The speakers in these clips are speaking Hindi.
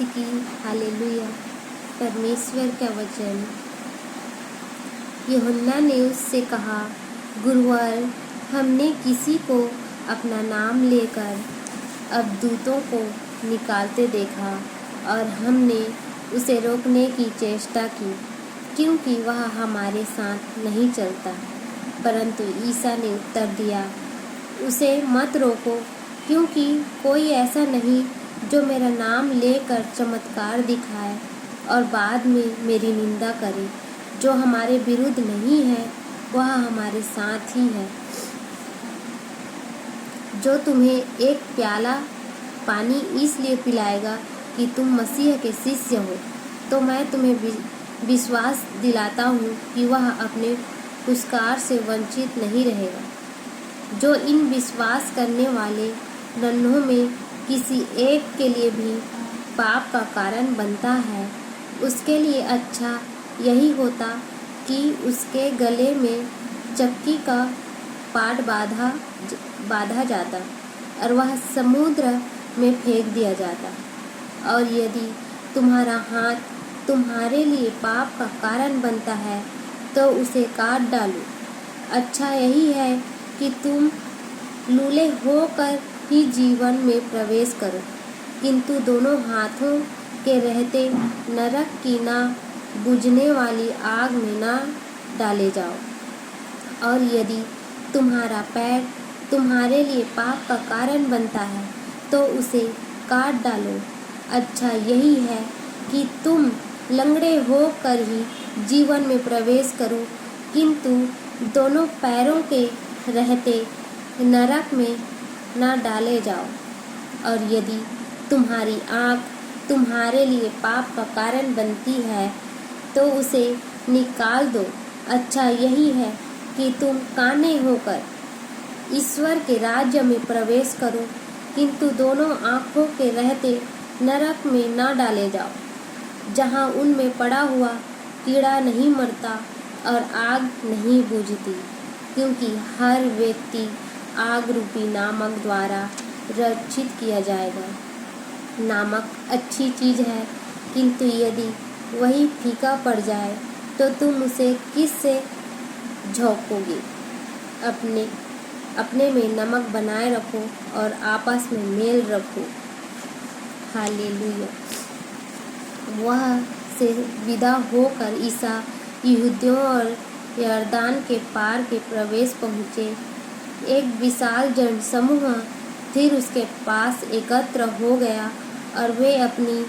की हालेलुया। परमेश्वर का वचन। यूहन्ना ने उससे कहा, गुरुवर, हमने किसी को अपना नाम लेकर अबदूतों को निकालते देखा और हमने उसे रोकने की चेष्टा की, क्योंकि वह हमारे साथ नहीं चलता। परंतु ईसा ने उत्तर दिया, उसे मत रोको, क्योंकि कोई ऐसा नहीं जो मेरा नाम लेकर चमत्कार दिखाए और बाद में मेरी निंदा करे। जो हमारे विरुद्ध नहीं है वह हमारे साथ ही है। जो तुम्हें एक प्याला पानी इसलिए पिलाएगा कि तुम मसीह के शिष्य हो, तो मैं तुम्हें विश्वास दिलाता हूँ कि वह अपने पुरस्कार से वंचित नहीं रहेगा। जो इन विश्वास करने वाले नन्हों में किसी एक के लिए भी पाप का कारण बनता है, उसके लिए अच्छा यही होता कि उसके गले में चक्की का पाट बांधा जाता और वह समुद्र में फेंक दिया जाता। और यदि तुम्हारा हाथ तुम्हारे लिए पाप का कारण बनता है तो उसे काट डालो। अच्छा यही है कि तुम लूले होकर ही जीवन में प्रवेश करो, किंतु दोनों हाथों के रहते नरक की ना बुझने वाली आग में ना डाले जाओ। और यदि तुम्हारा पैर तुम्हारे लिए पाप का कारण बनता है तो उसे काट डालो। अच्छा यही है कि तुम लंगड़े होकर ही जीवन में प्रवेश करो, किंतु दोनों पैरों के रहते नरक में ना डाले जाओ। और यदि तुम्हारी आँख तुम्हारे लिए पाप का कारण बनती है तो उसे निकाल दो। अच्छा यही है कि तुम काने होकर ईश्वर के राज्य में प्रवेश करो, किंतु दोनों आँखों के रहते नरक में ना डाले जाओ, जहाँ उनमें पड़ा हुआ कीड़ा नहीं मरता और आग नहीं बुझती, क्योंकि हर व्यक्ति आग रूपी नामक द्वारा रक्षित किया जाएगा। नामक अच्छी चीज़ है, किंतु यदि वही फीका पड़ जाए तो तुम उसे किससे झोंकोगे। अपने में नमक बनाए रखो और आपस में मेल रखो। हालेलुया। वह से विदा होकर ईसा यहूदियों और यरदान के पार के प्रवेश पहुँचे। एक विशाल जन समूह फिर उसके पास एकत्र हो गया और वे अपनी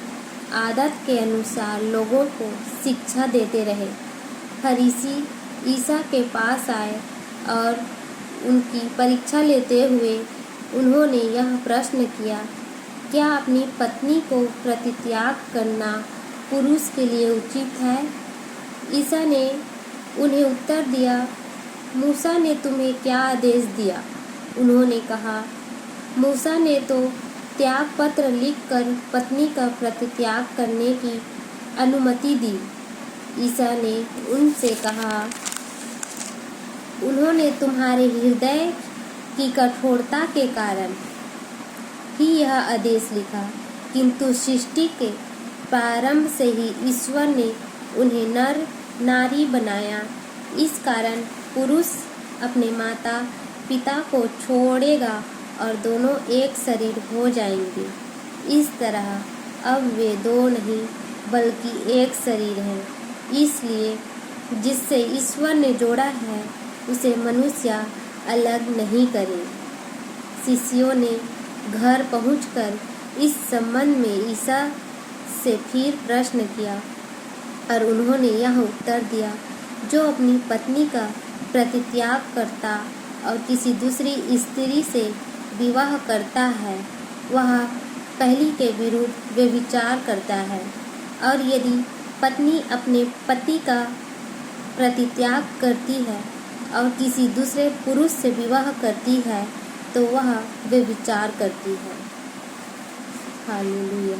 आदत के अनुसार लोगों को शिक्षा देते रहे। फरीसी ईसा के पास आए और उनकी परीक्षा लेते हुए उन्होंने यह प्रश्न किया, क्या अपनी पत्नी को परित्याग करना पुरुष के लिए उचित है? ईसा ने उन्हें उत्तर दिया, मूसा ने तुम्हें क्या आदेश दिया? उन्होंने कहा, मूसा ने तो त्याग पत्र लिखकर पत्नी का परित्याग करने की अनुमति दी। ईसा ने उनसे कहा, उन्होंने तुम्हारे हृदय की कठोरता के कारण ही यह आदेश लिखा, किंतु सृष्टि के प्रारंभ से ही ईश्वर ने उन्हें नर नारी बनाया। इस कारण पुरुष अपने माता पिता को छोड़ेगा और दोनों एक शरीर हो जाएंगे। इस तरह अब वे दो नहीं बल्कि एक शरीर हैं। इसलिए जिससे ईश्वर ने जोड़ा है उसे मनुष्य अलग नहीं करे। शिष्यों ने घर पहुंचकर इस संबंध में ईसा से फिर प्रश्न किया और उन्होंने यह उत्तर दिया, जो अपनी पत्नी का परित्याग करता और किसी दूसरी स्त्री से विवाह करता है वह पहली के विरुद्ध व्यभिचार करता है। और यदि पत्नी अपने पति का परित्याग करती है और किसी दूसरे पुरुष से विवाह करती है तो वह व्यभिचार करती है। हालेलुया।